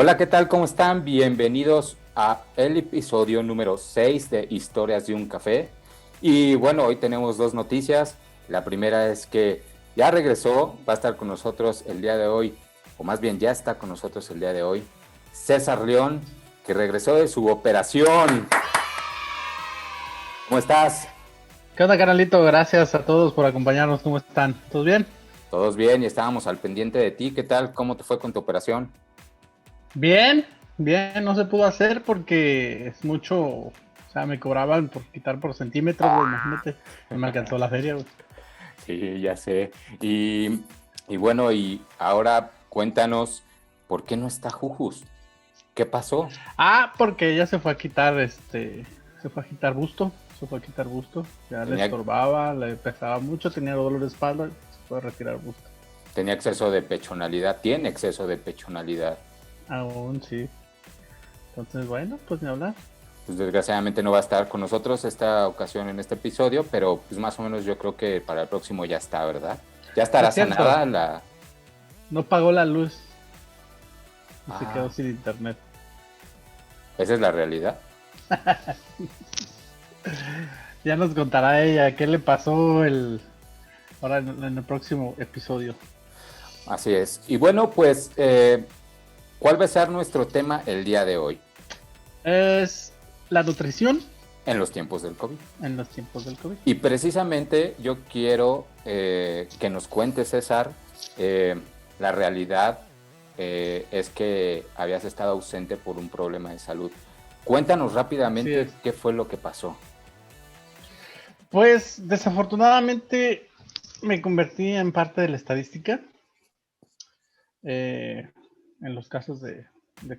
Hola, ¿qué tal? ¿Cómo están? Bienvenidos a el episodio número 6 de Historias de un Café. Y bueno, hoy tenemos dos noticias. La primera es que ya regresó, va a estar con nosotros el día de hoy, o más bien ya está con nosotros el día de hoy, César León, que regresó de su operación. ¿Cómo estás? ¿Qué onda, carnalito? Gracias a todos por acompañarnos. ¿Cómo están? ¿Todos bien? Todos bien y estábamos al pendiente de ti. ¿Qué tal? ¿Cómo te fue con tu operación? Bien, bien. No se pudo hacer porque es mucho. O sea, me cobraban por quitar por centímetros, güey. Imagínate. No me alcanzó la feria, güey. Sí, ya sé. Y bueno, y ahora cuéntanos, ¿por qué no está Jujus? ¿Qué pasó? Ah, porque ella se fue a quitar Se fue a quitar busto. Se fue a quitar busto. Ya le Tenía, estorbaba, le pesaba mucho, tenía dolor de espalda. Se fue a retirar busto. tenía exceso de pechonalidad, tiene exceso de pechonalidad. Aún sí. Entonces, bueno, pues ni hablar. Pues desgraciadamente no va a estar con nosotros esta ocasión en este episodio, pero pues más o menos yo creo que para el próximo ya está, ¿verdad? Ya estará Es cierto. sanada la... No pagó la luz y se quedó Ah, sin internet. esa es la realidad. Ya nos contará ella qué le pasó ahora en el próximo episodio. Así es. Y bueno, pues, ¿cuál va a ser nuestro tema el día de hoy Es la nutrición en los tiempos del COVID? en los tiempos del COVID. Y precisamente yo quiero que nos cuente, César, la realidad es que habías estado ausente por un problema de salud. Cuéntanos Así rápidamente es. qué fue lo que pasó. Pues desafortunadamente me convertí en parte de la estadística eh, en los casos de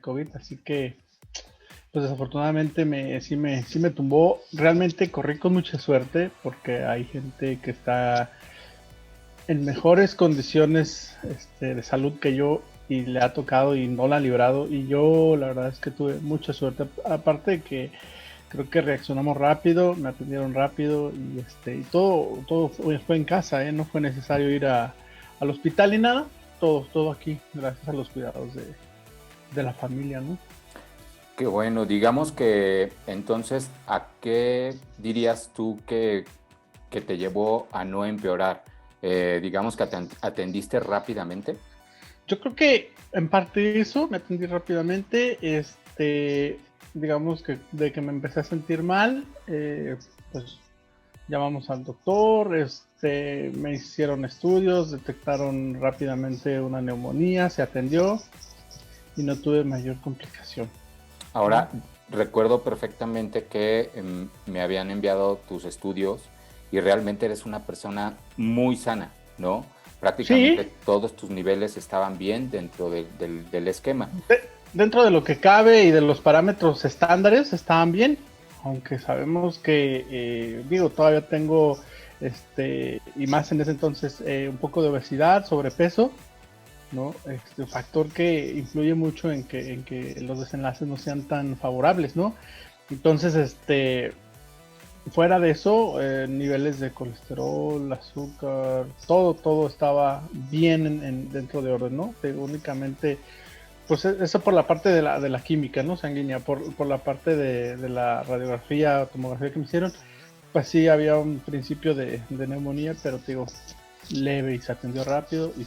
COVID, así que pues desafortunadamente sí me tumbó. Realmente corrí con mucha suerte porque hay gente que está en mejores condiciones de salud que yo y le ha tocado y no la ha librado. Y yo la verdad es que tuve mucha suerte. Aparte de que creo que reaccionamos rápido, me atendieron rápido y todo fue en casa, ¿eh? No fue necesario ir al hospital ni nada. Todo aquí, gracias a los cuidados de la familia, ¿no? Qué bueno, digamos que entonces, ¿a qué dirías tú que te llevó a no empeorar? Digamos que atendiste rápidamente. Yo creo que en parte eso, me atendí rápidamente, digamos que de que me empecé a sentir mal, pues llamamos al doctor, me hicieron estudios, detectaron rápidamente una neumonía, se atendió y no tuve mayor complicación, ¿no? Ahora, recuerdo perfectamente que me habían enviado tus estudios y realmente eres una persona muy sana, ¿no? Prácticamente Sí, todos tus niveles estaban bien dentro del esquema. dentro de lo que cabe y de los parámetros estándares estaban bien, aunque sabemos que, digo, todavía tengo, y más en ese entonces, un poco de obesidad, sobrepeso, ¿no? Factor que influye mucho en que los desenlaces no sean tan favorables, ¿no? Entonces, fuera de eso, niveles de colesterol, azúcar, todo estaba bien dentro de orden, ¿no? Únicamente, pues eso por la parte de la química, ¿no? Sanguínea, por la parte de la radiografía, tomografía que me hicieron, pues sí había un principio de neumonía, pero te digo, leve y se atendió rápido y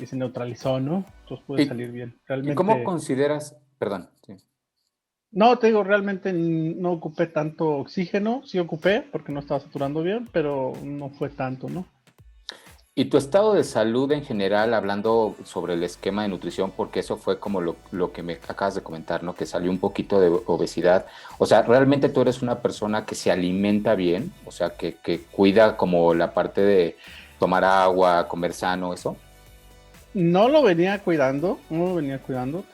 se neutralizó, ¿no? Entonces puede ¿Y, salir bien. y cómo Realmente, consideras, perdón, sí. no, te digo, realmente no ocupé tanto oxígeno, sí ocupé porque no estaba saturando bien, pero no fue tanto, ¿no? Y tu estado de salud en general, hablando sobre el esquema de nutrición, porque eso fue como lo que me acabas de comentar, ¿no? Que salió un poquito de obesidad. O sea, ¿realmente tú eres una persona que se alimenta bien? O sea, que cuida como la parte de tomar agua, comer sano, eso. No lo venía cuidando,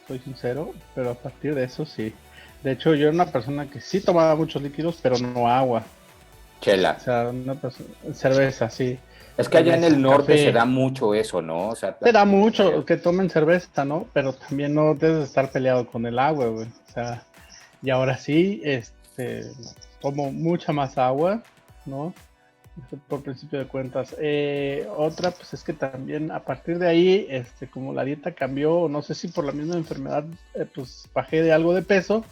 soy sincero, pero a partir de eso sí. De hecho, yo era una persona que sí tomaba muchos líquidos, pero no agua. Chela. O sea, cerveza, sí. Es que allá en el Cerveza, norte se da café. mucho eso, ¿no? O sea, Te da en general. mucho que tomen cerveza, ¿no? Pero también no debes estar peleado con el agua, güey. O sea, y ahora sí, tomo mucha más agua, ¿no? por principio de cuentas. Otra, pues es que también a partir de ahí, como la dieta cambió, no sé si por la misma enfermedad, pues bajé de algo de peso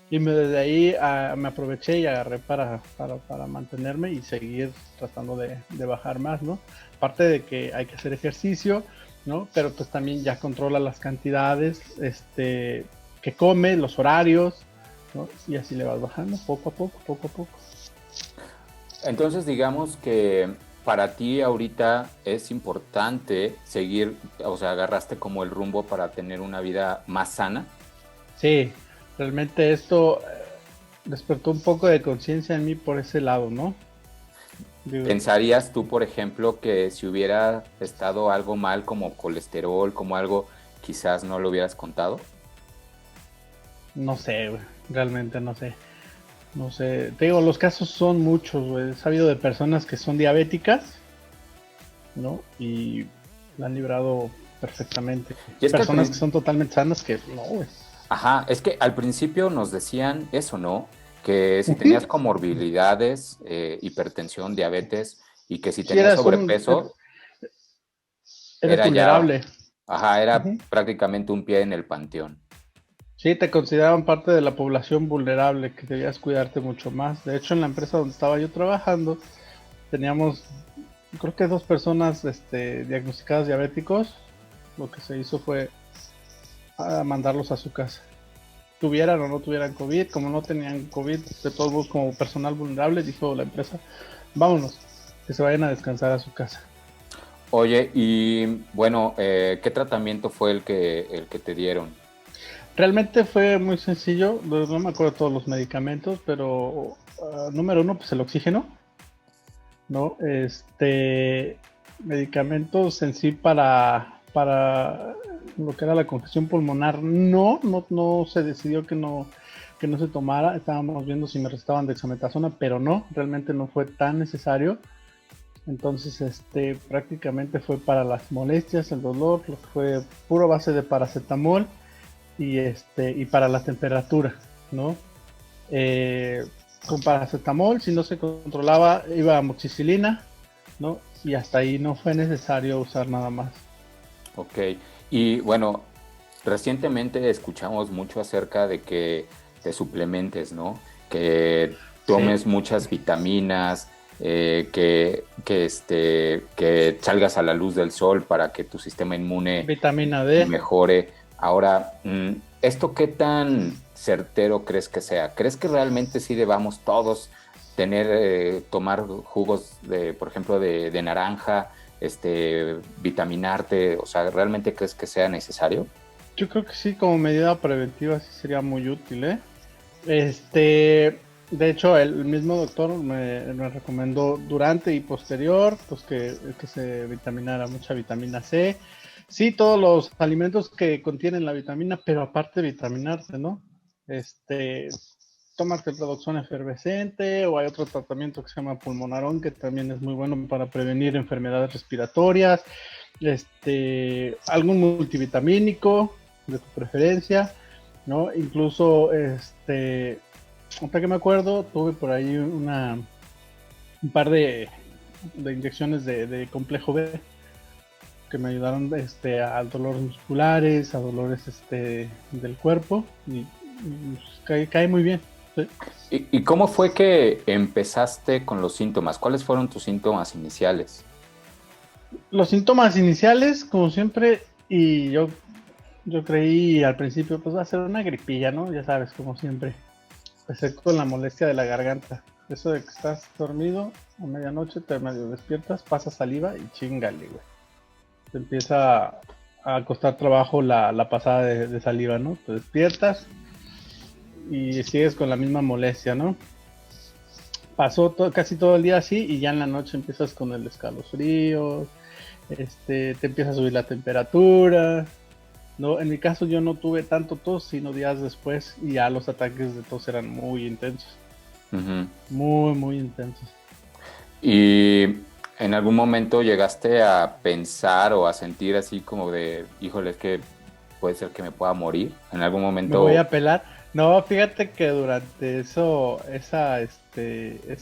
y desde ahí me aproveché y agarré para mantenerme y seguir tratando de bajar más, ¿no? Aparte de que hay que hacer ejercicio, ¿no? Pero pues también ya controla las cantidades, que come, los horarios, ¿no? Y así le vas bajando poco a poco, poco a poco. Entonces, digamos que para ti ahorita es importante seguir, o sea, agarraste como el rumbo para tener una vida más sana. Sí, realmente esto despertó un poco de conciencia en mí por ese lado, ¿no? Digo, ¿Pensarías tú, por ejemplo, que si hubiera estado algo mal como colesterol, como algo, quizás no lo hubieras contado? no sé, güey, realmente no sé. No sé, te digo, los casos son muchos, güey. He sabido de personas que son diabéticas, ¿no? Y la han librado perfectamente. Y es que Personas que son totalmente sanas que no, güey. ajá, es que al principio nos decían eso, ¿no? Que si Ujú. tenías comorbilidades, hipertensión, diabetes, y que si Sí, tenías sobrepeso, eres era ya, vulnerable. ajá, era Ujú. prácticamente un pie en el panteón. Sí, te consideraban parte de la población vulnerable, que debías cuidarte mucho más. De hecho, en la empresa donde estaba yo trabajando, teníamos, creo que dos personas, diagnosticadas diabéticos. Lo que se hizo fue mandarlos a su casa. Tuvieran o no tuvieran COVID, como no tenían COVID, de todos modos como personal vulnerable, dijo la empresa, vámonos, que se vayan a descansar a su casa. Oye, y bueno, ¿qué tratamiento fue el que te dieron? Realmente fue muy sencillo, no me acuerdo todos los medicamentos, pero número uno, pues el oxígeno, ¿no? Medicamentos en sí para lo que era la congestión pulmonar, no se decidió que no se tomara, estábamos viendo si me restaban dexametasona, pero no, realmente no fue tan necesario. Entonces, prácticamente fue para las molestias, el dolor, lo que fue puro base de paracetamol y para la temperatura, ¿no? Eh, con paracetamol, si no se controlaba, iba a amoxicilina, ¿no? Y hasta ahí no fue necesario usar nada más. Ok, y bueno, recientemente escuchamos mucho acerca de que te suplementes, ¿no? Que Sí, tomes muchas vitaminas, que salgas a la luz del sol para que tu sistema inmune vitamina D. mejore. Ahora, ¿esto qué tan certero crees que sea? ¿Crees que realmente sí debamos todos tomar jugos de, por ejemplo, de naranja, vitaminarte? O sea, ¿realmente crees que sea necesario? Yo creo que sí, como medida preventiva sí sería muy útil, ¿eh? De hecho, el mismo doctor me recomendó durante y posterior, pues que se vitaminara mucha vitamina C. Sí, todos los alimentos que contienen la vitamina, pero aparte de vitaminarse, ¿no? Este, tómate Redoxon efervescente o hay otro tratamiento que se llama pulmonarón que también es muy bueno para prevenir enfermedades respiratorias. Algún multivitamínico de tu preferencia, ¿no? Incluso, hasta que me acuerdo, tuve por ahí un par de inyecciones de complejo B que me ayudaron a dolores musculares, a dolores del cuerpo y pues, cae muy bien. ¿Sí? ¿Y cómo fue que empezaste con los síntomas? ¿Cuáles fueron tus síntomas iniciales? Los síntomas iniciales, como siempre, y yo creí al principio, pues va a ser una gripilla, ¿no? Ya sabes, como siempre. Empecé con la molestia de la garganta. Eso de que estás dormido a medianoche, te medio despiertas, pasas saliva y chingale, güey. Te empieza a costar trabajo la pasada de saliva, ¿no? Te despiertas y sigues con la misma molestia, ¿no? Pasó casi todo el día así y ya en la noche empiezas con el escalofrío, te empieza a subir la temperatura, ¿no? En mi caso yo no tuve tanto tos, sino días después y ya los ataques de tos eran muy intensos, Ujú. muy, muy intensos. ¿Y en algún momento llegaste a pensar o a sentir así como de, híjole, es que puede ser que me pueda morir? En algún Me voy momento, a pelar. No, fíjate que durante esa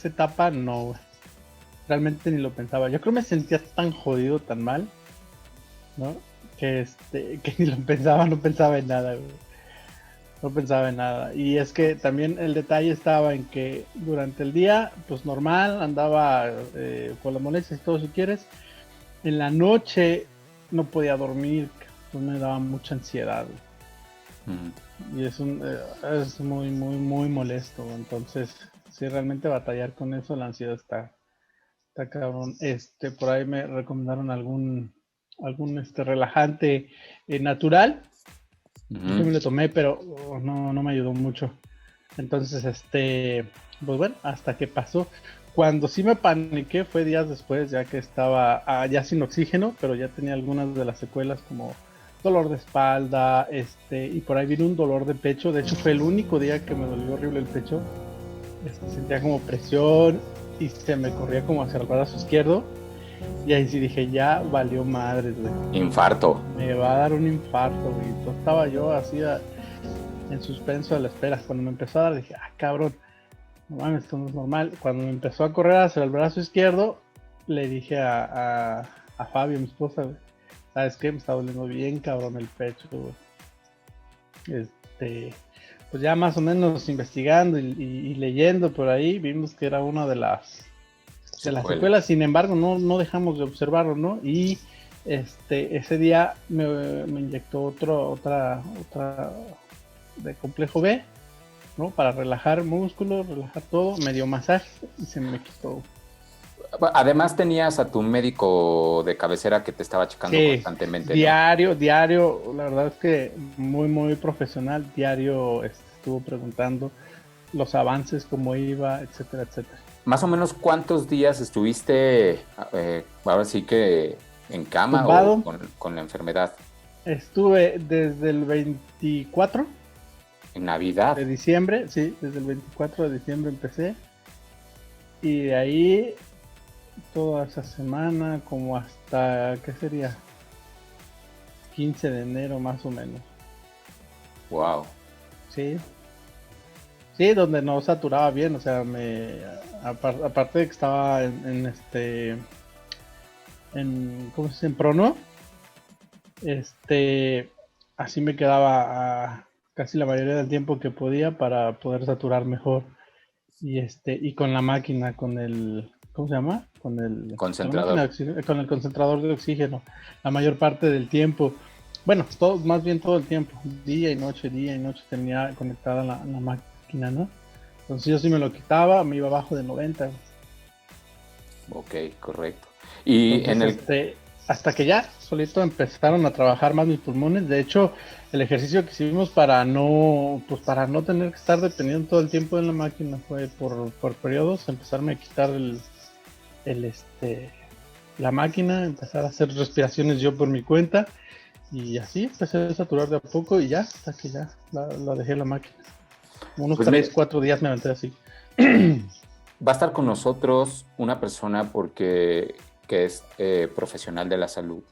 etapa no, güey. realmente ni lo pensaba. Yo creo que me sentía tan jodido, tan mal, ¿no? Que ni lo pensaba, no pensaba en nada, güey. No pensaba en nada. Y es que también el detalle estaba en que durante el día, pues normal, andaba con las molestias y todo si quieres. En la noche no podía dormir, pues me daba mucha ansiedad. Y es muy molesto. Entonces, sí, realmente batallar con eso, la ansiedad está cabrón. Por ahí me recomendaron algún relajante natural. Yo también lo tomé, pero no me ayudó mucho. Entonces, pues bueno, hasta que pasó. Cuando sí me paniqué fue días después, ya que estaba ya sin oxígeno, pero ya tenía algunas de las secuelas como dolor de espalda, y por ahí vino un dolor de pecho. De hecho, fue el único día que me dolió horrible el pecho. Sentía como presión y se me corría como hacia el brazo izquierdo. Y ahí sí dije, ya valió madres, güey. Infarto. Me va a dar un infarto, güey. Entonces estaba yo así en suspenso a la espera. Cuando me empezó a dar, dije, cabrón, no mames, esto no es normal. Cuando me empezó a correr hacia el brazo izquierdo, le dije a Fabio, mi esposa, güey, ¿sabes qué? Me está doliendo bien, cabrón, el pecho, güey. Pues ya más o menos investigando y leyendo por ahí, vimos que era una de las secuelas. Sin embargo, no dejamos de observarlo, ¿no? Y ese día me inyectó otra de complejo B, ¿no? Para relajar músculos, relajar todo, me dio masaje y se me quitó. Además tenías a tu médico de cabecera que te estaba checando constantemente, diario, ¿no? Diario, la verdad es que muy profesional, diario estuvo preguntando los avances, cómo iba, etcétera, etcétera. Más o menos, ¿cuántos días estuviste, ahora sí que en cama tumbado, o con la enfermedad? Estuve desde el 24 ¿En Navidad? de diciembre, sí, desde el 24 de diciembre empecé. Y de ahí, toda esa semana, como hasta, ¿qué sería? 15 de enero más o menos. Wow. Sí. Sí, donde no saturaba bien, o sea, aparte de que estaba ¿cómo se dice? En prono, así me quedaba casi la mayoría del tiempo que podía para poder saturar mejor. Y con la máquina, ¿cómo se llama? Concentrador. Con el concentrador de oxígeno, la mayor parte del tiempo. Bueno, más bien todo el tiempo, día y noche tenía conectada la máquina, ¿no? Entonces yo sí me lo quitaba, me iba abajo de 90. Ok, correcto. Y entonces, hasta que ya solito empezaron a trabajar más mis pulmones. De hecho, el ejercicio que hicimos para no tener que estar dependiendo todo el tiempo en la máquina fue por periodos, empezarme a quitar la máquina, empezar a hacer respiraciones yo por mi cuenta y así empecé a saturar de a poco y ya, hasta que ya la dejé la máquina. Unos 3-4 días me aventé así. Va a estar con nosotros una persona que es profesional de la salud,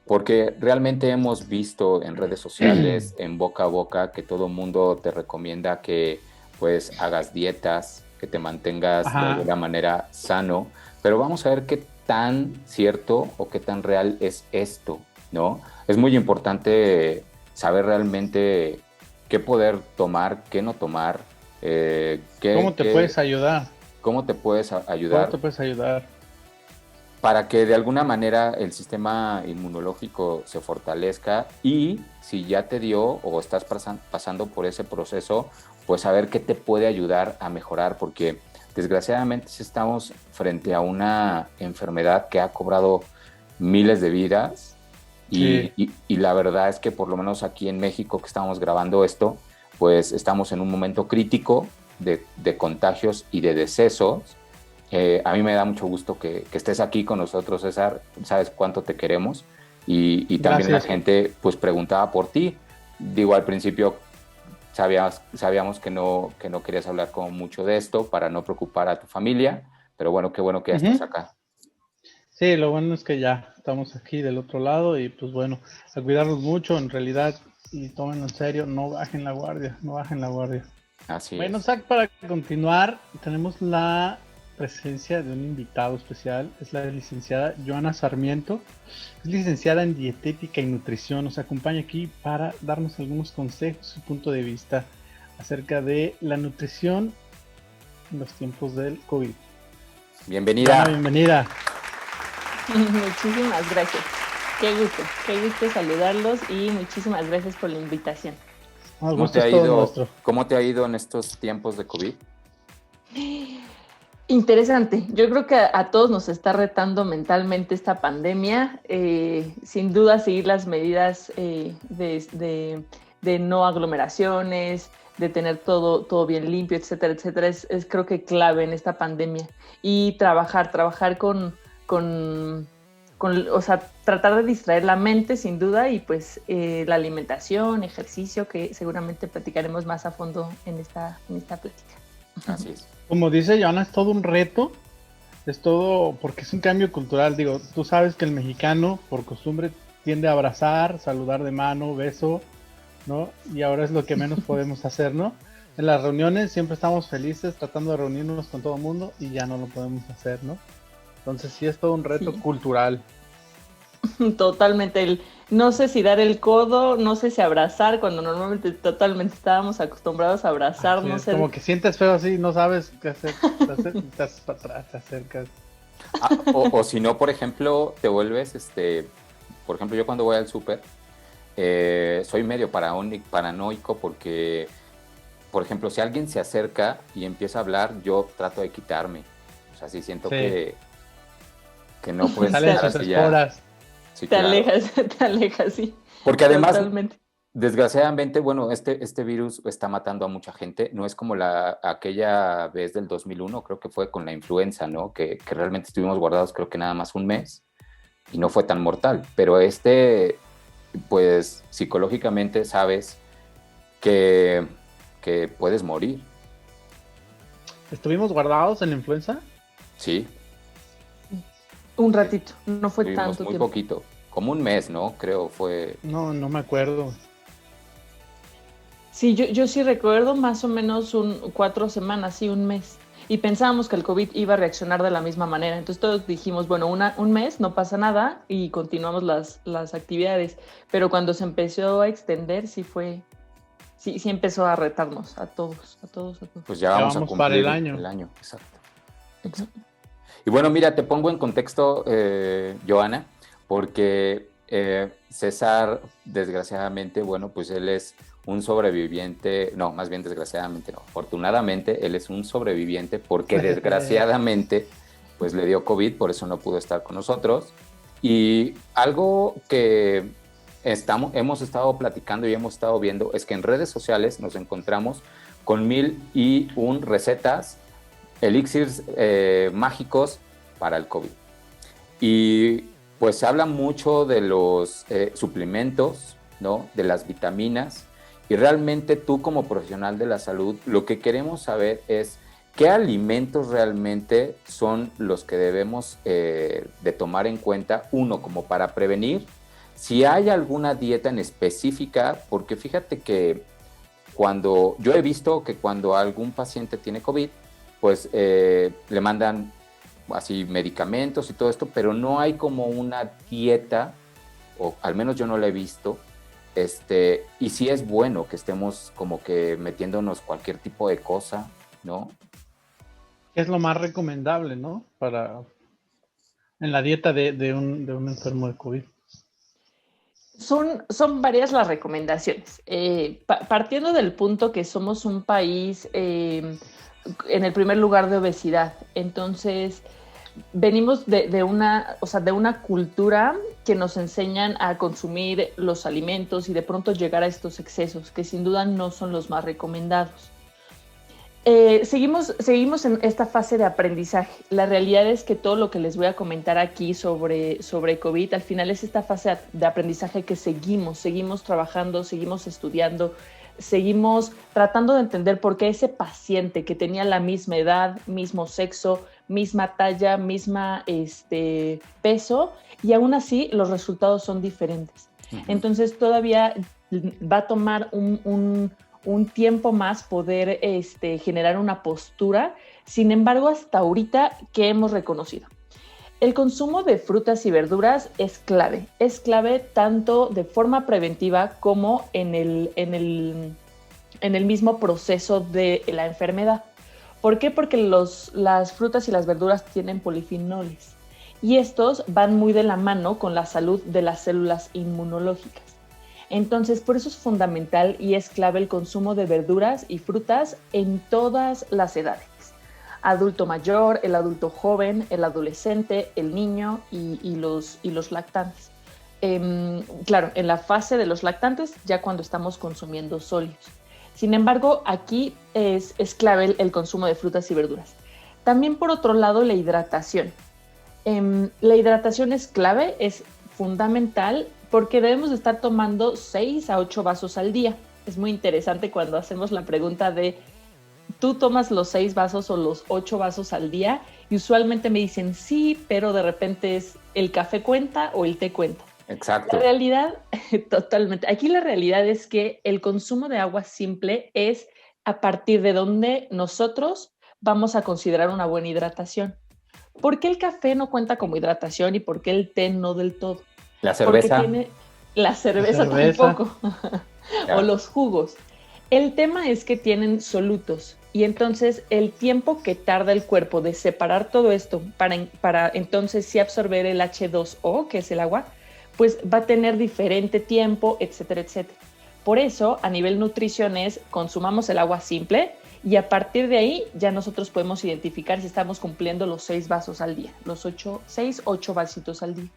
porque realmente hemos visto en redes sociales, en boca a boca, que todo el mundo te recomienda que pues hagas dietas, que te mantengas de alguna manera sano, pero vamos a ver qué tan cierto o qué tan real es esto, ¿no? Es muy importante saber realmente qué poder tomar, qué no tomar. ¿Cómo te puedes ayudar? ¿Cómo te puedes ayudar? ¿Cómo te puedes ayudar? Para que de alguna manera el sistema inmunológico se fortalezca y si ya te dio o estás pasando por ese proceso, pues saber qué te puede ayudar a mejorar, porque desgraciadamente estamos frente a una enfermedad que ha cobrado miles de vidas y la verdad es que por lo menos aquí en México que estamos grabando esto, pues estamos en un momento crítico de contagios y de decesos. A mí me da mucho gusto que estés aquí con nosotros, César. Sabes cuánto te queremos y también la gente pues preguntaba por ti. Digo, al principio sabíamos que no querías hablar como mucho de esto para no preocupar a tu familia, pero qué bueno que ya estás acá. Sí, lo bueno es que ya estamos aquí del otro lado y pues bueno, a cuidarnos mucho en realidad y tómenlo en serio, no bajen la guardia, no bajen la guardia. Así bueno, es. Zach, para continuar, tenemos la presencia de un invitado especial. Es la licenciada Joana Sarmiento. Es licenciada en dietética y nutrición. Nos acompaña aquí para darnos algunos consejos, su punto de vista acerca de la nutrición en los tiempos del COVID. Bienvenida. Joana, bienvenida. Muchísimas gracias. Qué gusto saludarlos y muchísimas gracias por la invitación. ¿Cómo te ha ido en estos tiempos de COVID? Interesante. Yo creo que a todos nos está retando mentalmente esta pandemia. Sin duda seguir las medidas de no aglomeraciones, de tener todo bien limpio, etcétera, etcétera, es creo que clave en esta pandemia. Y trabajar con o sea, tratar de distraer la mente sin duda y pues la alimentación, ejercicio, que seguramente platicaremos más a fondo en esta plática. Así es. Como dice Joana, es todo un reto, es todo porque es un cambio cultural. Digo, tú sabes que el mexicano por costumbre tiende a abrazar, saludar de mano, beso, ¿no? Y ahora es lo que menos podemos hacer, ¿no? En las reuniones siempre estamos felices tratando de reunirnos con todo el mundo y ya no lo podemos hacer, ¿no? Entonces sí es todo un reto cultural. Totalmente. No sé si dar el codo, no sé si abrazar, cuando normalmente totalmente estábamos acostumbrados a abrazarnos. Como que sientes feo así, no sabes qué hacer, estás para atrás, te acercas. O si no, por ejemplo, te vuelves, por ejemplo, yo cuando voy al súper, soy medio paranoico porque, por ejemplo, si alguien se acerca y empieza a hablar, yo trato de quitarme. O sea, sí siento que no puedes estar así ya. Sí, te alejas, sí. Porque además, desgraciadamente, bueno, este virus está matando a mucha gente. No es como aquella vez del 2001, creo que fue con la influenza, ¿no? Que realmente estuvimos guardados creo que nada más un mes y no fue tan mortal. Pero pues psicológicamente sabes que puedes morir. ¿Estuvimos guardados en la influenza? Sí. Un ratito, no fue tanto muy tiempo. Poquito, como un mes, ¿no? Creo fue... No me acuerdo. Sí, yo sí recuerdo más o menos 4 semanas, sí, un mes. Y pensábamos que el COVID iba a reaccionar de la misma manera. Entonces todos dijimos, bueno, un mes, no pasa nada y continuamos las actividades. Pero cuando se empezó a extender, sí empezó a retarnos a todos. Pues ya vamos a cumplir para el año. Exacto. Y bueno, mira, te pongo en contexto, Joana, porque César, desgraciadamente, bueno, pues él es un sobreviviente, no, más bien desgraciadamente no, afortunadamente él es un sobreviviente porque desgraciadamente pues le dio COVID, por eso no pudo estar con nosotros. Y algo que hemos estado platicando y hemos estado viendo es que en redes sociales nos encontramos con 1001 recetas, elixirs mágicos para el COVID. Y pues se habla mucho de los suplementos, ¿no? De las vitaminas. Y realmente tú como profesional de la salud, lo que queremos saber es qué alimentos realmente son los que debemos de tomar en cuenta, uno, como para prevenir, si hay alguna dieta en específica, porque fíjate que yo he visto que cuando algún paciente tiene COVID, pues le mandan así medicamentos y todo esto, pero no hay como una dieta, o al menos yo no la he visto, y sí es bueno que estemos como que metiéndonos cualquier tipo de cosa, ¿no? Es lo más recomendable, ¿no? En la dieta de un enfermo de COVID. Son varias las recomendaciones. Partiendo del punto que somos un país en el primer lugar de obesidad, entonces venimos de una cultura que nos enseñan a consumir los alimentos y de pronto llegar a estos excesos que sin duda no son los más recomendados. Seguimos en esta fase de aprendizaje. La realidad es que todo lo que les voy a comentar aquí sobre COVID, al final es esta fase de aprendizaje que seguimos trabajando, seguimos estudiando, seguimos tratando de entender por qué ese paciente que tenía la misma edad, mismo sexo, misma talla, misma peso, y aún así los resultados son diferentes. Uh-huh. Entonces todavía va a tomar un tiempo más poder generar una postura Sin embargo, hasta ahorita, ¿qué hemos reconocido? El consumo de frutas y verduras es clave tanto de forma preventiva como en el mismo proceso de la enfermedad. ¿Por qué? Porque las frutas y las verduras tienen polifenoles y estos van muy de la mano con la salud de las células inmunológicas. Entonces, por eso es fundamental y es clave el consumo de verduras y frutas en todas las edades. Adulto mayor, el adulto joven, el adolescente, el niño y los lactantes. Claro, en la fase de los lactantes, ya cuando estamos consumiendo sólidos. Sin embargo, aquí es clave el consumo de frutas y verduras. También, por otro lado, la hidratación. La hidratación es clave, es fundamental, porque debemos estar tomando 6 a 8 vasos al día. Es muy interesante cuando hacemos la pregunta de ¿tú tomas los 6 vasos o los 8 vasos al día? Y usualmente me dicen sí, pero de repente es ¿el café cuenta o el té cuenta? Exacto. La realidad, totalmente. Aquí la realidad es que el consumo de agua simple es a partir de donde nosotros vamos a considerar una buena hidratación. ¿Por qué el café no cuenta como hidratación y por qué el té no del todo? La Porque cerveza. tiene la cerveza tampoco. Ya. O los jugos. El tema es que tienen solutos y entonces el tiempo que tarda el cuerpo de separar todo esto para entonces sí absorber el H2O, que es el agua, pues va a tener diferente tiempo, etcétera, etcétera. Por eso, a nivel nutrición es consumamos el agua simple y a partir de ahí ya nosotros podemos identificar si estamos cumpliendo los 6 vasos al día, los 6, 8 vasitos al día.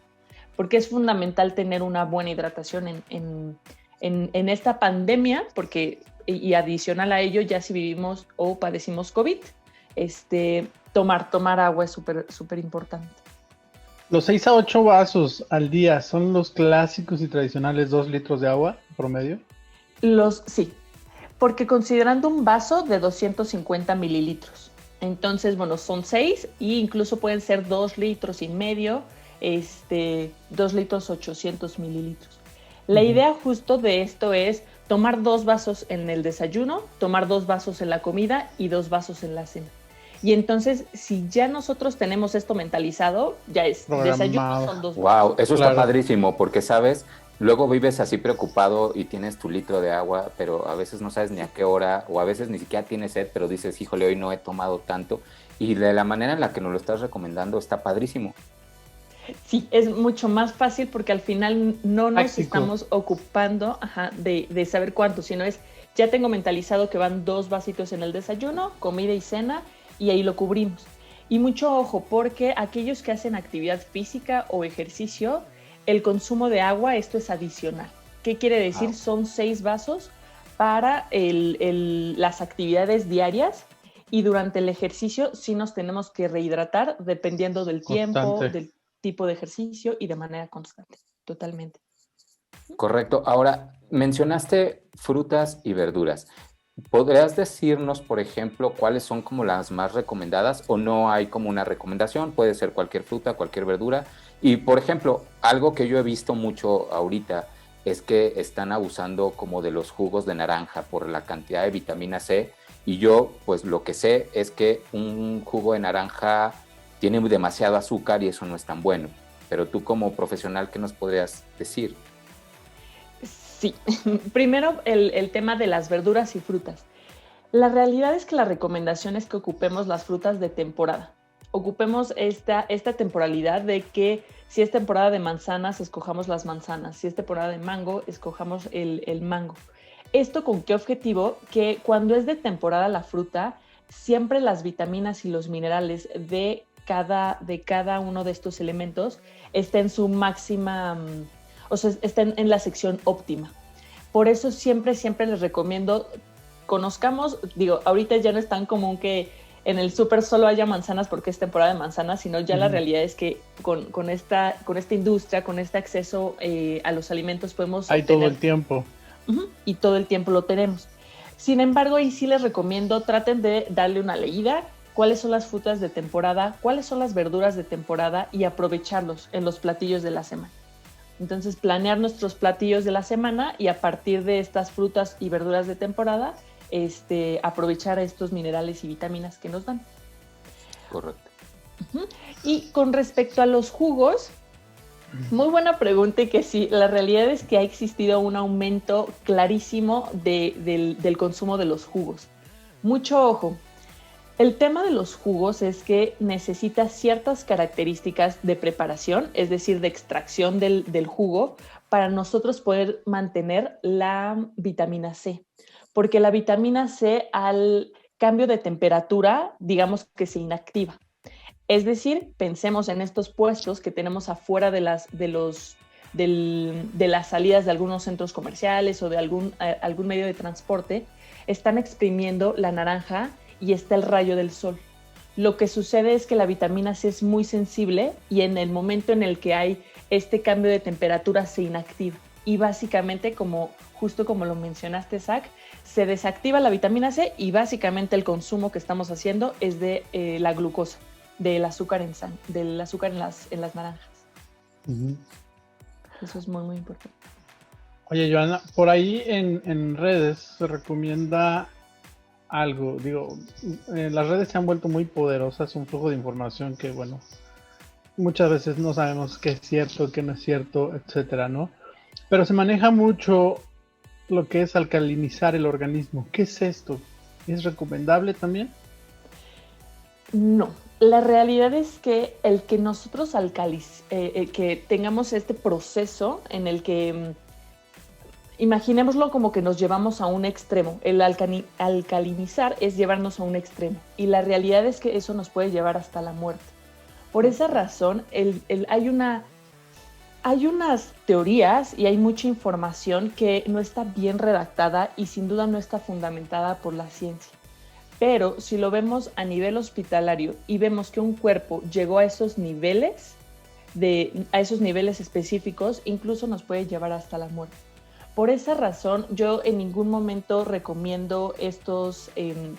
Porque es fundamental tener una buena hidratación en esta pandemia, porque, y adicional a ello, ya si vivimos o padecimos COVID, tomar agua es súper importante. Los 6 a 8 vasos al día son los clásicos y tradicionales 2 litros de agua promedio. Sí, porque considerando un vaso de 250 mililitros. Entonces, bueno, son 6 e incluso pueden ser 2 litros y medio, 2 litros 800 mililitros. La idea justo de esto es tomar 2 vasos en el desayuno, tomar 2 vasos en la comida y 2 vasos en la cena. Y entonces, si ya nosotros tenemos esto mentalizado, ya es desayuno, son 2 vasos. Wow, eso Claro. está padrísimo, porque sabes, luego vives así preocupado y tienes tu litro de agua, pero a veces no sabes ni a qué hora, o a veces ni siquiera tienes sed, pero dices, híjole, hoy no he tomado tanto. Y de la manera en la que nos lo estás recomendando está padrísimo. Sí, es mucho más fácil porque al final no nos Práctico. estamos ocupando de saber cuánto, sino es, ya tengo mentalizado que van 2 vasitos en el desayuno, comida y cena, y ahí lo cubrimos. Y mucho ojo, porque aquellos que hacen actividad física o ejercicio, el consumo de agua, esto es adicional. ¿Qué quiere decir? Son 6 vasos para las actividades diarias y durante el ejercicio sí nos tenemos que rehidratar dependiendo del tiempo, Constante. del tipo de ejercicio y de manera constante, totalmente. Correcto. Ahora, mencionaste frutas y verduras. ¿Podrías decirnos, por ejemplo, cuáles son como las más recomendadas o no hay como una recomendación? Puede ser cualquier fruta, cualquier verdura. Y, por ejemplo, algo que yo he visto mucho ahorita es que están abusando como de los jugos de naranja por la cantidad de vitamina C. Y yo, pues lo que sé es que un jugo de naranja tiene demasiado azúcar y eso no es tan bueno. Pero tú como profesional, ¿qué nos podrías decir? Sí, primero el tema de las verduras y frutas. La realidad es que la recomendación es que ocupemos las frutas de temporada. Ocupemos esta temporalidad de que si es temporada de manzanas, escojamos las manzanas. Si es temporada de mango, escojamos el mango. ¿Esto con qué objetivo? Que cuando es de temporada la fruta, siempre las vitaminas y los minerales de cada uno de estos elementos estén en su máxima, o sea, estén en la sección óptima. Por eso siempre les recomiendo, conozcamos, digo, ahorita ya no es tan común que en el súper solo haya manzanas porque es temporada de manzanas, sino ya la realidad es que con esta industria, con este acceso a los alimentos podemos Hay obtener, todo el tiempo. y todo el tiempo lo tenemos. Sin embargo, ahí sí les recomiendo, traten de darle una leída, cuáles son las frutas de temporada, cuáles son las verduras de temporada y aprovecharlos en los platillos de la semana. Entonces, planear nuestros platillos de la semana y a partir de estas frutas y verduras de temporada, aprovechar estos minerales y vitaminas que nos dan. Correcto. Ujú. Y con respecto a los jugos, muy buena pregunta y que sí, la realidad es que ha existido un aumento clarísimo del consumo de los jugos. Mucho ojo. El tema de los jugos es que necesita ciertas características de preparación, es decir, de extracción del jugo, para nosotros poder mantener la vitamina C. Porque la vitamina C al cambio de temperatura, digamos que se inactiva. Es decir, pensemos en estos puestos que tenemos afuera de las salidas de algunos centros comerciales o de algún medio de transporte, están exprimiendo la naranja y está el rayo del sol. Lo que sucede es que la vitamina C es muy sensible y en el momento en el que hay este cambio de temperatura se inactiva. Y básicamente, justo como lo mencionaste, Zach, se desactiva la vitamina C y básicamente el consumo que estamos haciendo es de la glucosa, del azúcar del azúcar en las naranjas. Uh-huh. Eso es muy, muy importante. Oye, Joana, por ahí en redes se recomienda algo. Digo, las redes se han vuelto muy poderosas, un flujo de información que, bueno, muchas veces no sabemos qué es cierto, qué no es cierto, etcétera, ¿no? Pero se maneja mucho lo que es alcalinizar el organismo. ¿Qué es esto? ¿Es recomendable también? No, la realidad es que el que nosotros que tengamos este proceso en el que, imaginémoslo como que nos llevamos a un extremo. El alcalinizar es llevarnos a un extremo y la realidad es que eso nos puede llevar hasta la muerte. Por esa razón, hay unas teorías y hay mucha información que no está bien redactada y sin duda no está fundamentada por la ciencia. Pero si lo vemos a nivel hospitalario y vemos que un cuerpo llegó a esos niveles, a esos niveles específicos, incluso nos puede llevar hasta la muerte. Por esa razón, yo en ningún momento recomiendo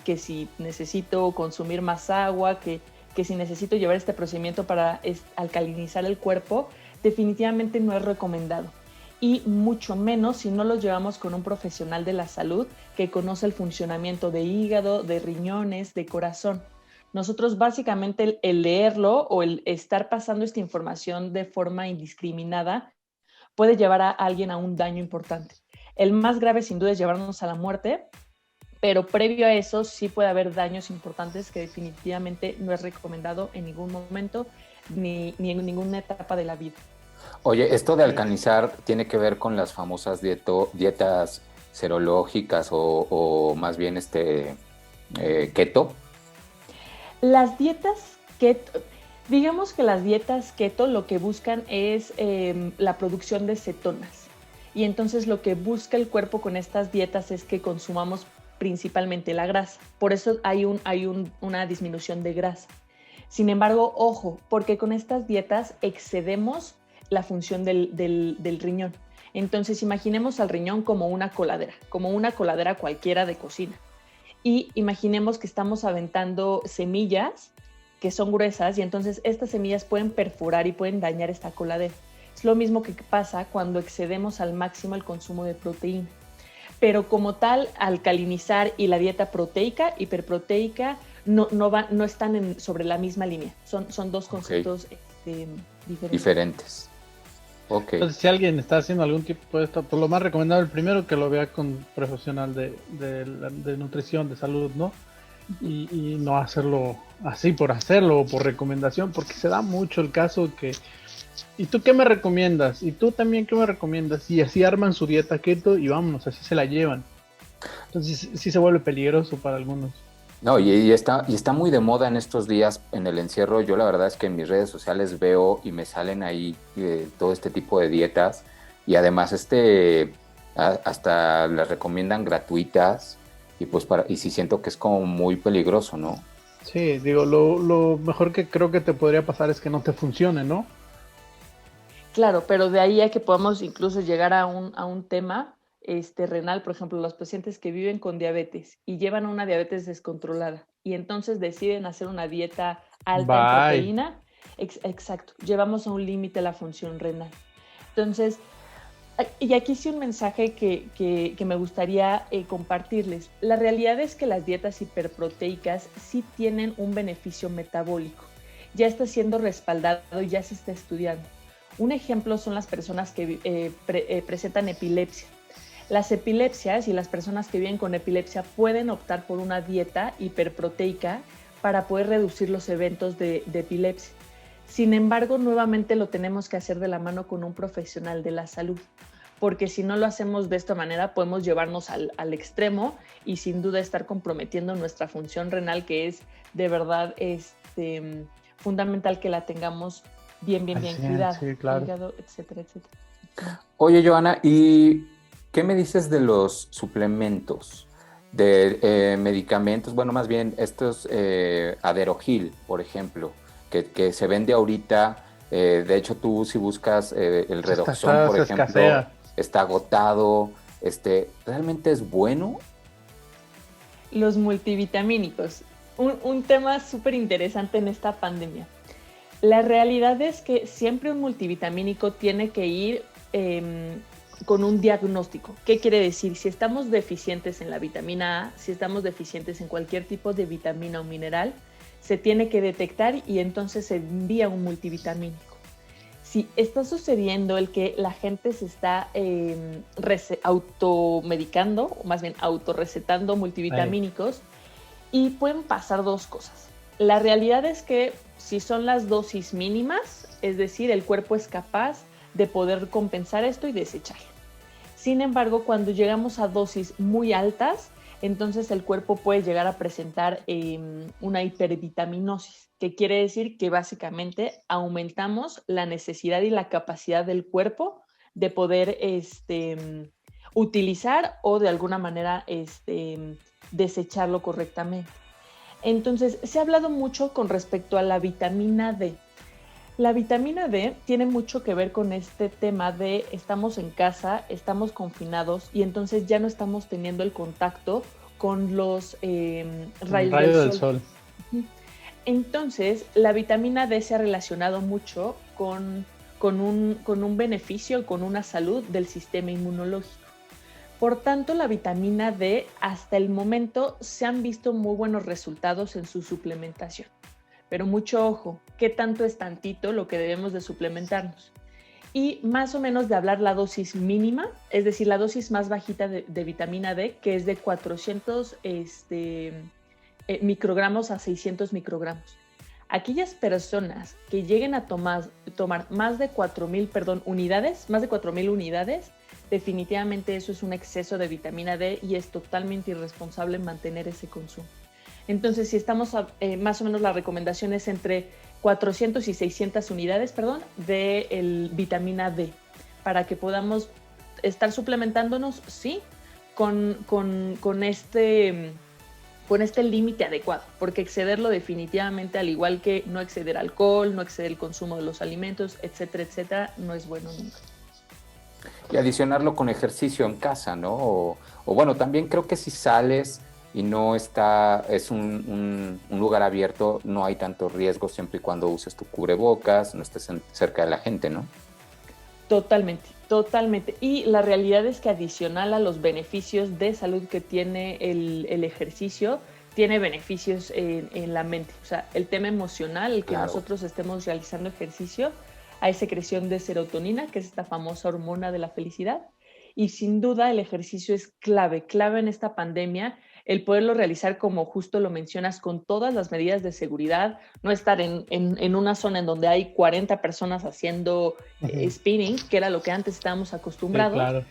que si necesito consumir más agua, que si necesito llevar este procedimiento para alcalinizar el cuerpo, definitivamente no es recomendado. Y mucho menos si no los llevamos con un profesional de la salud que conoce el funcionamiento de hígado, de riñones, de corazón. Nosotros básicamente el leerlo o el estar pasando esta información de forma indiscriminada puede llevar a alguien a un daño importante. El más grave sin duda es llevarnos a la muerte, pero previo a eso sí puede haber daños importantes que definitivamente no es recomendado en ningún momento ni en ninguna etapa de la vida. Oye, esto de alcanizar tiene que ver con las famosas dietas serológicas o más bien keto. Las dietas keto, digamos que las dietas keto lo que buscan es la producción de cetonas. Y entonces lo que busca el cuerpo con estas dietas es que consumamos principalmente la grasa. Por eso hay una disminución de grasa. Sin embargo, ojo, porque con estas dietas excedemos la función del riñón. Entonces imaginemos al riñón como una coladera cualquiera de cocina. Y imaginemos que estamos aventando semillas que son gruesas y entonces estas semillas pueden perforar y pueden dañar esta coladera. Es lo mismo que pasa cuando excedemos al máximo el consumo de proteína. Pero como tal, alcalinizar y la dieta proteica, hiperproteica, no están sobre la misma línea. Son dos conceptos diferentes. Okay. Entonces, si alguien está haciendo algún tipo de esto, pues lo más recomendable, el primero, que lo vea con un profesional de nutrición, de salud, ¿no? Y no hacerlo así por hacerlo o por recomendación, porque se da mucho el caso que, ¿y tú qué me recomiendas? ¿Y tú también qué me recomiendas? Y así arman su dieta keto y vámonos, así se la llevan. Entonces sí se vuelve peligroso para algunos. No, y está muy de moda en estos días en el encierro. Yo la verdad es que en mis redes sociales veo y me salen ahí todo este tipo de dietas y además hasta las recomiendan gratuitas y pues y sí siento que es como muy peligroso, ¿no? Sí, digo, lo mejor que creo que te podría pasar es que no te funcione, ¿no? Claro, pero de ahí a que podamos incluso llegar a un tema renal, por ejemplo, los pacientes que viven con diabetes y llevan una diabetes descontrolada y entonces deciden hacer una dieta alta en proteína, exacto, llevamos a un límite la función renal. Entonces, Y aquí sí un mensaje que me gustaría compartirles. La realidad es que las dietas hiperproteicas sí tienen un beneficio metabólico. Ya está siendo respaldado y ya se está estudiando. Un ejemplo son las personas que presentan epilepsia. Las epilepsias y las personas que viven con epilepsia pueden optar por una dieta hiperproteica para poder reducir los eventos de epilepsia. Sin embargo, nuevamente lo tenemos que hacer de la mano con un profesional de la salud, porque si no lo hacemos de esta manera podemos llevarnos al extremo y sin duda estar comprometiendo nuestra función renal, que es de verdad fundamental que la tengamos bien cuidada, sí, claro. hígado, etcétera, etcétera. Oye, Joana, ¿y qué me dices de los suplementos? De medicamentos, bueno, más bien estos Aderogil, por ejemplo, que se vende ahorita. De hecho, tú si buscas el Redoxon, por ejemplo, escasea. está agotado. ¿Realmente es bueno? Los multivitamínicos, un tema súper interesante en esta pandemia. La realidad es que siempre un multivitamínico tiene que ir con un diagnóstico. ¿Qué quiere decir? Si estamos deficientes en la vitamina A, si estamos deficientes en cualquier tipo de vitamina o mineral, se tiene que detectar y entonces se envía un multivitamínico. Si está sucediendo el que la gente se está automedicando, o más bien autorrecetando multivitamínicos, y pueden pasar dos cosas. La realidad es que si son las dosis mínimas, es decir, el cuerpo es capaz de poder compensar esto y desecharlo. Sin embargo, cuando llegamos a dosis muy altas, entonces el cuerpo puede llegar a presentar una hipervitaminosis, que quiere decir que básicamente aumentamos la necesidad y la capacidad del cuerpo de poder utilizar o de alguna manera desecharlo correctamente. Entonces, se ha hablado mucho con respecto a la vitamina D. La vitamina D tiene mucho que ver con este tema de estamos en casa, estamos confinados y entonces ya no estamos teniendo el contacto con los rayos del sol. Entonces, la vitamina D se ha relacionado mucho con un beneficio, con una salud del sistema inmunológico. Por tanto, la vitamina D hasta el momento se han visto muy buenos resultados en su suplementación. Pero mucho ojo, ¿qué tanto es tantito lo que debemos de suplementarnos? Y más o menos de hablar la dosis mínima, es decir, la dosis más bajita de vitamina D, que es de 400 microgramos a 600 microgramos. Aquellas personas que lleguen a tomar más de 4,000 unidades, definitivamente eso es un exceso de vitamina D y es totalmente irresponsable mantener ese consumo. Entonces, si estamos, más o menos la recomendación es entre 400 y 600 unidades, de vitamina D, para que podamos estar suplementándonos, sí, con este límite adecuado, porque excederlo definitivamente, al igual que no exceder alcohol, no exceder el consumo de los alimentos, etcétera, etcétera, no es bueno nunca. Y adicionarlo con ejercicio en casa, ¿no? O bueno, también creo que si sales y no es un lugar abierto, no hay tanto riesgo siempre y cuando uses tu cubrebocas, no estés cerca de la gente, ¿no? Totalmente. Y la realidad es que adicional a los beneficios de salud que tiene el ejercicio, tiene beneficios en la mente. O sea, el tema emocional, el que nosotros estemos realizando ejercicio, hay secreción de serotonina, que es esta famosa hormona de la felicidad. Y sin duda el ejercicio es clave en esta pandemia, el poderlo realizar como justo lo mencionas, con todas las medidas de seguridad, no estar en una zona en donde hay 40 personas haciendo spinning, que era lo que antes estábamos acostumbrados. Sí, claro.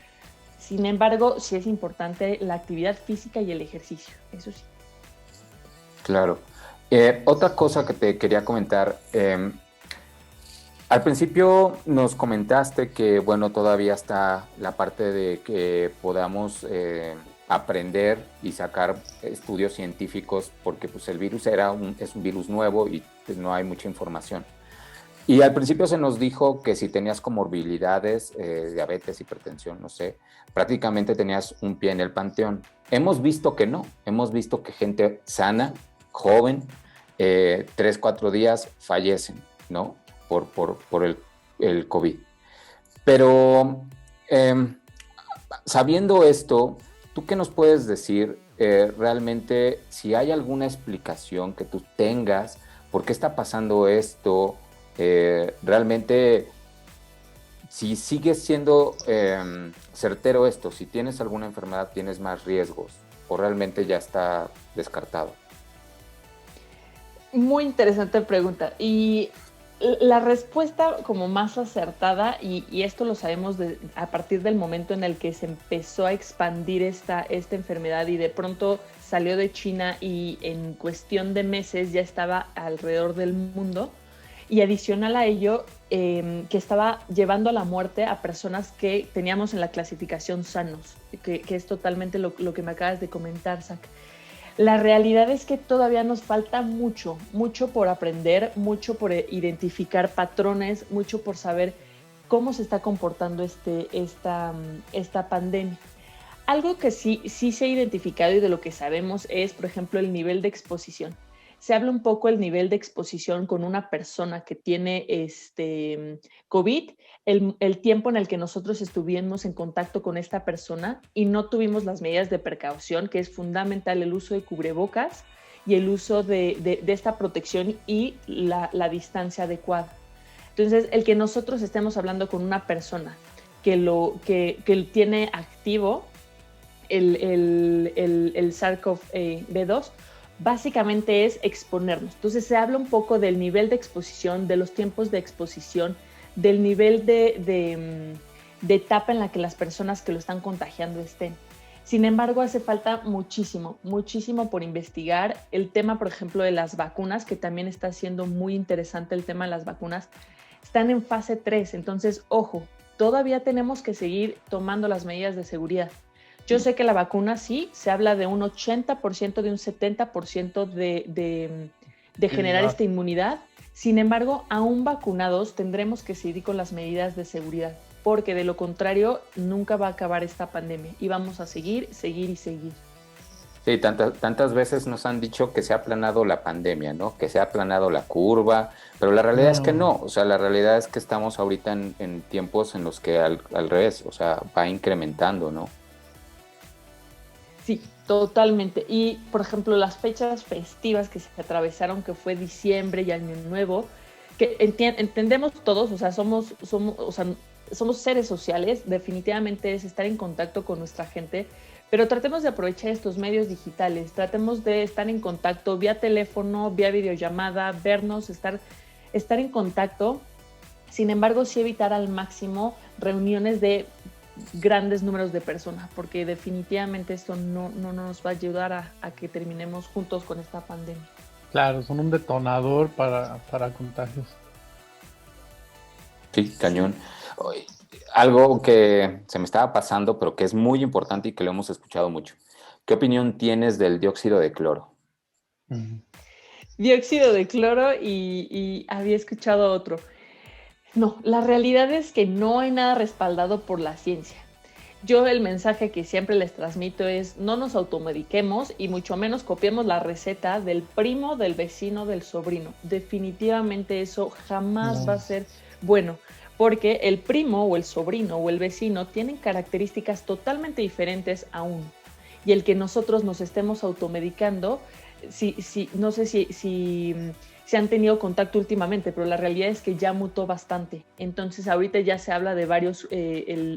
Sin embargo, sí es importante la actividad física y el ejercicio, eso sí. Claro. Otra cosa que te quería comentar, al principio nos comentaste que, bueno, todavía está la parte de que podamos aprender y sacar estudios científicos, porque pues el virus es un virus nuevo y pues, no hay mucha información. Y al principio se nos dijo que si tenías comorbilidades, diabetes, hipertensión, no sé, prácticamente tenías un pie en el panteón. Hemos visto que no, hemos visto que gente sana, joven, 3, 4 días fallecen, ¿no? Por el COVID. Pero Em, Sabiendo esto, ¿tú qué nos puedes decir realmente si hay alguna explicación que tú tengas? ¿Por qué está pasando esto? Realmente, si sigue siendo certero esto, si tienes alguna enfermedad, tienes más riesgos o realmente ya está descartado. Muy interesante pregunta. Y la respuesta como más acertada, y esto lo sabemos a partir del momento en el que se empezó a expandir esta enfermedad y de pronto salió de China y en cuestión de meses ya estaba alrededor del mundo, y adicional a ello, que estaba llevando a la muerte a personas que teníamos en la clasificación sanos, que es totalmente lo que me acabas de comentar, Zach. La realidad es que todavía nos falta mucho, mucho por aprender, mucho por identificar patrones, mucho por saber cómo se está comportando esta pandemia. Algo que sí se ha identificado y de lo que sabemos es, por ejemplo, el nivel de exposición. Se habla un poco del nivel de exposición con una persona que tiene COVID, el tiempo en el que nosotros estuvimos en contacto con esta persona y no tuvimos las medidas de precaución, que es fundamental el uso de cubrebocas y el uso de esta protección y la distancia adecuada. Entonces, el que nosotros estemos hablando con una persona que tiene activo el SARS-CoV-2, básicamente es exponernos. Entonces se habla un poco del nivel de exposición, de los tiempos de exposición, del nivel de etapa en la que las personas que lo están contagiando estén. Sin embargo, hace falta muchísimo, muchísimo por investigar. El tema, por ejemplo, de las vacunas, que también está siendo muy interesante el tema de las vacunas, están en fase 3. Entonces, ojo, todavía tenemos que seguir tomando las medidas de seguridad. Yo sé que la vacuna sí, se habla de un 80%, de un 70% de generar esta inmunidad. Sin embargo, aún vacunados tendremos que seguir con las medidas de seguridad, porque de lo contrario nunca va a acabar esta pandemia y vamos a seguir. Sí, tantas veces nos han dicho que se ha aplanado la pandemia, ¿no? Que se ha aplanado la curva, pero la realidad es que no. O sea, la realidad es que estamos ahorita en tiempos en los que al revés, o sea, va incrementando, ¿no? Sí, totalmente. Y, por ejemplo, las fechas festivas que se atravesaron, que fue diciembre y Año Nuevo, que entendemos todos, o sea, somos seres sociales, definitivamente es estar en contacto con nuestra gente, pero tratemos de aprovechar estos medios digitales, tratemos de estar en contacto vía teléfono, vía videollamada, vernos, estar en contacto. Sin embargo, sí evitar al máximo reuniones de grandes números de personas, porque definitivamente esto no nos va a ayudar a que terminemos juntos con esta pandemia. Claro, son un detonador para contagios. Sí, cañón. Algo que se me estaba pasando, pero que es muy importante y que lo hemos escuchado mucho. ¿Qué opinión tienes del dióxido de cloro? Dióxido de cloro y había escuchado otro. No, la realidad es que no hay nada respaldado por la ciencia. Yo el mensaje que siempre les transmito es no nos automediquemos y mucho menos copiemos la receta del primo, del vecino, del sobrino. Definitivamente eso jamás va a ser bueno, porque el primo o el sobrino o el vecino tienen características totalmente diferentes a uno. Y el que nosotros nos estemos automedicando, no sé si se han tenido contacto últimamente, pero la realidad es que ya mutó bastante. Entonces ahorita ya se habla de varios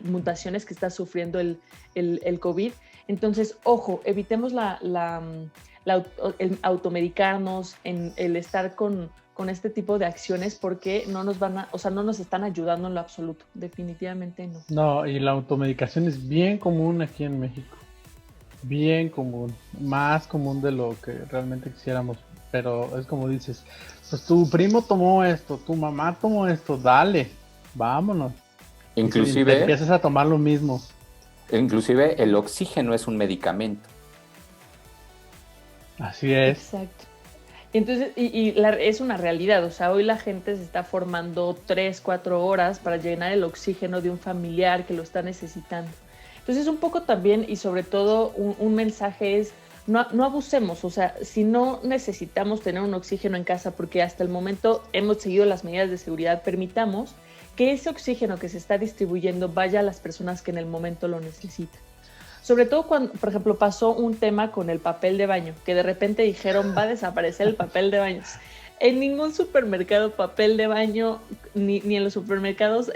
mutaciones que está sufriendo el COVID. Entonces, ojo, evitemos el automedicarnos, el estar con este tipo de acciones porque no nos están ayudando en lo absoluto. Definitivamente no. No, y la automedicación es bien común aquí en México. Bien común. Más común de lo que realmente quisiéramos. Pero es como dices, pues tu primo tomó esto, tu mamá tomó esto, dale, vámonos. Inclusive, y empiezas a tomar lo mismo. Inclusive el oxígeno es un medicamento. Así es. Exacto. Entonces, es una realidad, o sea, hoy la gente se está formando 3-4 horas para llenar el oxígeno de un familiar que lo está necesitando. Entonces, un poco también y sobre todo un mensaje es, no abusemos, o sea, si no necesitamos tener un oxígeno en casa porque hasta el momento hemos seguido las medidas de seguridad, permitamos que ese oxígeno que se está distribuyendo vaya a las personas que en el momento lo necesitan. Sobre todo cuando, por ejemplo, pasó un tema con el papel de baño, que de repente dijeron va a desaparecer el papel de baño. En ningún supermercado papel de baño, ni en los supermercados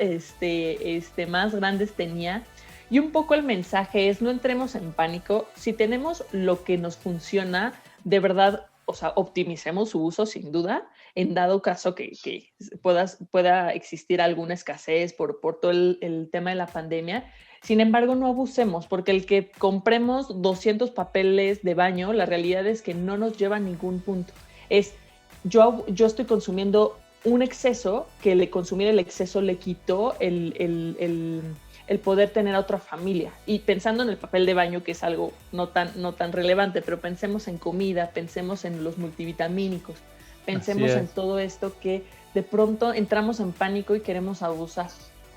más grandes tenía. Y un poco el mensaje es, no entremos en pánico. Si tenemos lo que nos funciona, de verdad, o sea, optimicemos su uso sin duda, en dado caso que pueda existir alguna escasez por todo el tema de la pandemia. Sin embargo, no abusemos, porque el que compremos 200 papeles de baño, la realidad es que no nos lleva a ningún punto. Yo estoy consumiendo un exceso, que consumir el exceso le quitó el poder tener a otra familia. Y pensando en el papel de baño, que es algo no tan relevante, pero pensemos en comida, pensemos en los multivitamínicos, pensemos en todo esto que de pronto entramos en pánico y queremos abusar.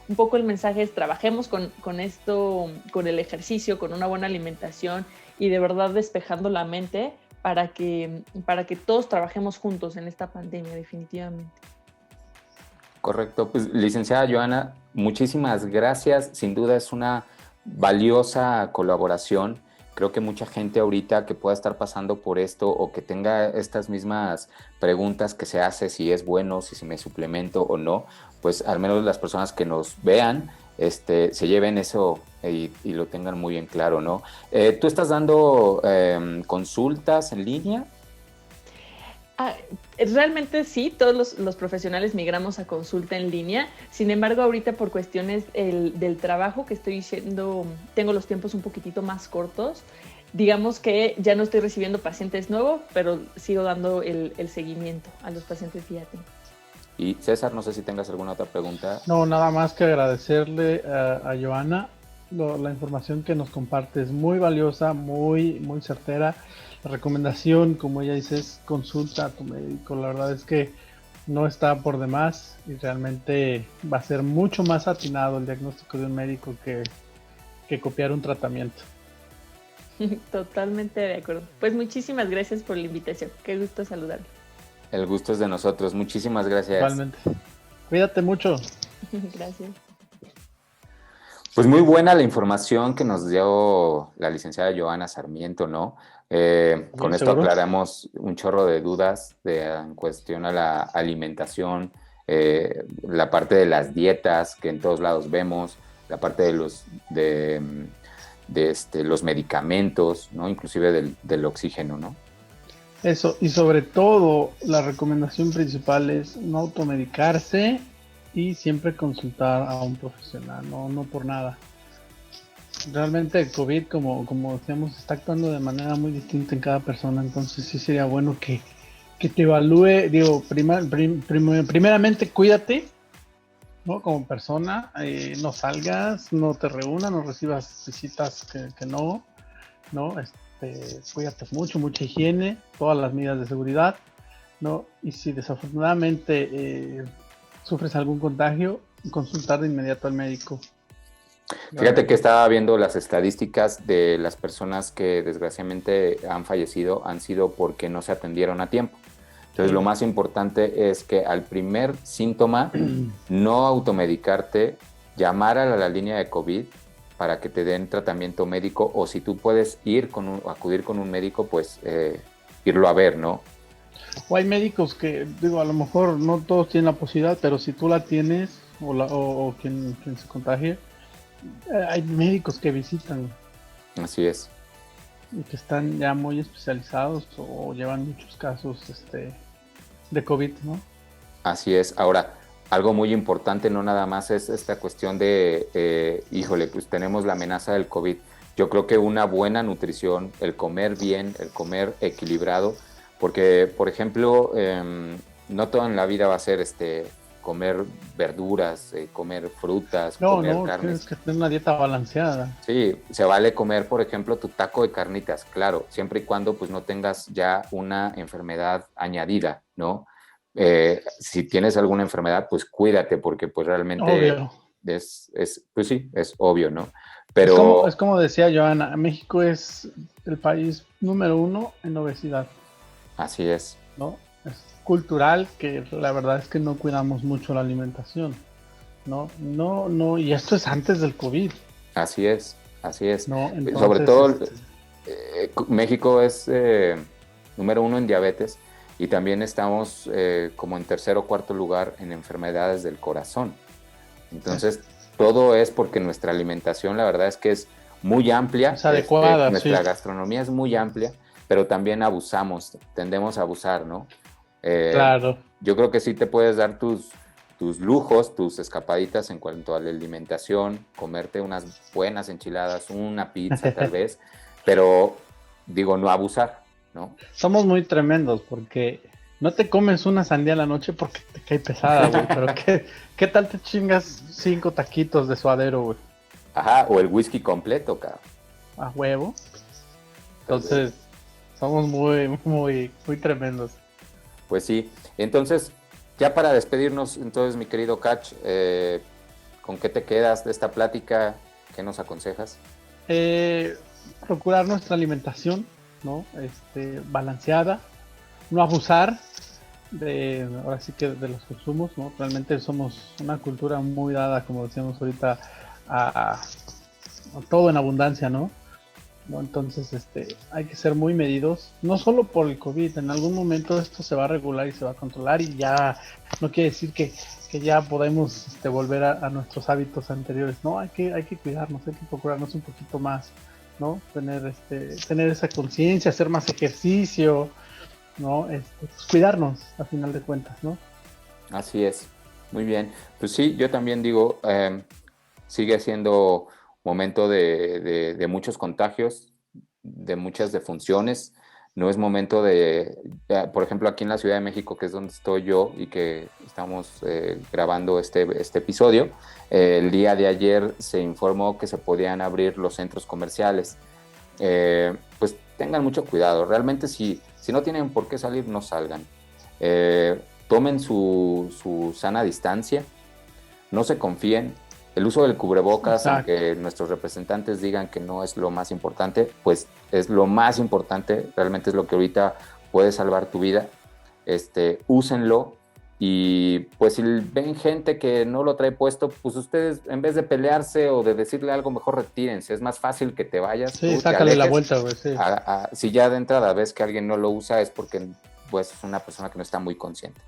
Un poco el mensaje es trabajemos con esto, con el ejercicio, con una buena alimentación y de verdad despejando la mente para que todos trabajemos juntos en esta pandemia, definitivamente. Correcto, pues licenciada Joana, muchísimas gracias. Sin duda es una valiosa colaboración. Creo que mucha gente ahorita que pueda estar pasando por esto o que tenga estas mismas preguntas que se hace, si es bueno, si me suplemento o no, pues al menos las personas que nos vean se lleven eso y lo tengan muy en claro, ¿no? ¿Tú estás dando consultas en línea? Realmente sí, todos los profesionales migramos a consulta en línea. Sin embargo, ahorita por cuestiones del trabajo que estoy haciendo, tengo los tiempos un poquitito más cortos. Digamos que ya no estoy recibiendo pacientes nuevos, pero sigo dando el seguimiento a los pacientes que ya tengo. Y César, no sé si tengas alguna otra pregunta. No, nada más que agradecerle a Joana. La información que nos comparte es muy valiosa, muy certera. La recomendación, como ella dice, es consulta a tu médico. La verdad es que no está por demás y realmente va a ser mucho más atinado el diagnóstico de un médico que copiar un tratamiento. Totalmente de acuerdo. Pues muchísimas gracias por la invitación. Qué gusto saludarle. El gusto es de nosotros. Muchísimas gracias. Igualmente. Cuídate mucho. Gracias. Pues muy buena la información que nos dio la licenciada Joana Sarmiento, ¿no? Con esto seguro. aclaramos un chorro de dudas en cuestión a la alimentación, la parte de las dietas que en todos lados vemos, la parte de los medicamentos, ¿no? Inclusive del oxígeno, ¿no? Eso, y sobre todo la recomendación principal es no automedicarse y siempre consultar a un profesional, no por nada. Realmente el COVID, como decíamos, está actuando de manera muy distinta en cada persona, entonces sí sería bueno que te evalúe, digo, primeramente cuídate, ¿no? Como persona, no salgas, no te reúnas, no recibas visitas que no, cuídate mucho, mucha higiene, todas las medidas de seguridad, ¿no? Y si desafortunadamente sufres algún contagio, consultar de inmediato al médico. Fíjate que estaba viendo las estadísticas de las personas que desgraciadamente han fallecido, han sido porque no se atendieron a tiempo. Entonces, lo más importante es que al primer síntoma, no automedicarte, llamar a la línea de COVID para que te den tratamiento médico, o si tú puedes acudir con un médico, pues irlo a ver, ¿no? O hay médicos que, digo, a lo mejor no todos tienen la posibilidad, pero si tú la tienes o quien se contagie, hay médicos que visitan. Así es. Y que están ya muy especializados o llevan muchos casos de COVID, ¿no? Así es. Ahora, algo muy importante no nada más es esta cuestión de, pues tenemos la amenaza del COVID. Yo creo que una buena nutrición, el comer bien, el comer equilibrado, porque, por ejemplo, no todo en la vida va a ser comer verduras, comer frutas, comer carnes. Tienes que tener una dieta balanceada. Sí, se vale comer, por ejemplo, tu taco de carnitas, claro, siempre y cuando pues no tengas ya una enfermedad añadida, ¿no? Si tienes alguna enfermedad, pues cuídate, porque pues realmente Obvio. pues sí, es obvio, ¿no? Pero Es como decía Joana, México es el país número 1 en obesidad, así es, ¿no? Es cultural que la verdad es que no cuidamos mucho la alimentación, ¿no? No, y esto es antes del COVID, así es, así es. ¿no? Sobre Entonces, todo, México es número 1 en diabetes y también estamos como en tercer o cuarto lugar en enfermedades del corazón. Entonces, todo es porque nuestra alimentación, la verdad es que es muy amplia, es adecuada, sí, nuestra gastronomía es muy amplia, pero también abusamos, tendemos a abusar, ¿no? claro. Yo creo que sí te puedes dar tus lujos, tus escapaditas en cuanto a la alimentación, comerte unas buenas enchiladas, una pizza tal vez, pero digo, no abusar, ¿no? Somos muy tremendos porque no te comes una sandía a la noche porque te cae pesada, güey, pero ¿qué tal te chingas 5 taquitos de suadero, güey? Ajá, o el whisky completo, cabrón. A huevo. Tal vez. Entonces, somos muy tremendos. Pues sí, entonces, ya para despedirnos, entonces, mi querido Catch, ¿con qué te quedas de esta plática? ¿Qué nos aconsejas? Procurar nuestra alimentación, ¿no? Balanceada, no abusar ahora sí que de los consumos, ¿no? Realmente somos una cultura muy dada, como decíamos ahorita, a todo en abundancia, ¿no? Entonces, hay que ser muy medidos, no solo por el COVID, en algún momento esto se va a regular y se va a controlar y ya no quiere decir que ya podemos volver a nuestros hábitos anteriores, ¿no? Hay que cuidarnos, hay que procurarnos un poquito más, ¿no? Tener esa conciencia, hacer más ejercicio, ¿no? Pues cuidarnos a final de cuentas, ¿no? Así es, muy bien. Pues sí, yo también digo, sigue siendo momento de muchos contagios, de muchas defunciones. No es momento por ejemplo, aquí en la Ciudad de México, que es donde estoy yo y que estamos grabando este episodio, el día de ayer se informó que se podían abrir los centros comerciales. Pues tengan mucho cuidado. Realmente si no tienen por qué salir, no salgan. Tomen su sana distancia, no se confíen. El uso del cubrebocas, Exacto. aunque nuestros representantes digan que no es lo más importante, pues es lo más importante, realmente es lo que ahorita puede salvar tu vida. Úsenlo y pues si ven gente que no lo trae puesto, pues ustedes en vez de pelearse o de decirle algo, mejor retírense. Es más fácil que te vayas, Sí, tú te sácale la alejes. vuelta, güey, sí. Si ya de entrada ves que alguien no lo usa, es porque pues es una persona que no está muy consciente.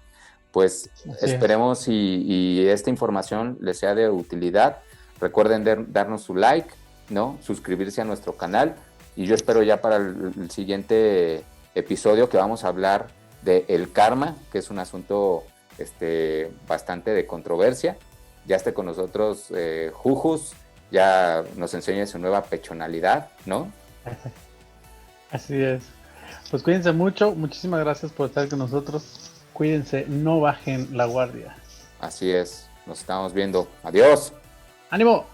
Pues Así esperemos y esta información les sea de utilidad. Recuerden darnos su like, ¿no? Suscribirse a nuestro canal y yo espero ya para el siguiente episodio que vamos a hablar de el karma, que es un asunto bastante de controversia. Ya esté con nosotros Jujus, ya nos enseña su nueva pechonalidad, ¿no? Así es. Pues cuídense mucho, muchísimas gracias por estar con nosotros. Cuídense, no bajen la guardia. Así es, nos estamos viendo. Adiós. ¡Ánimo!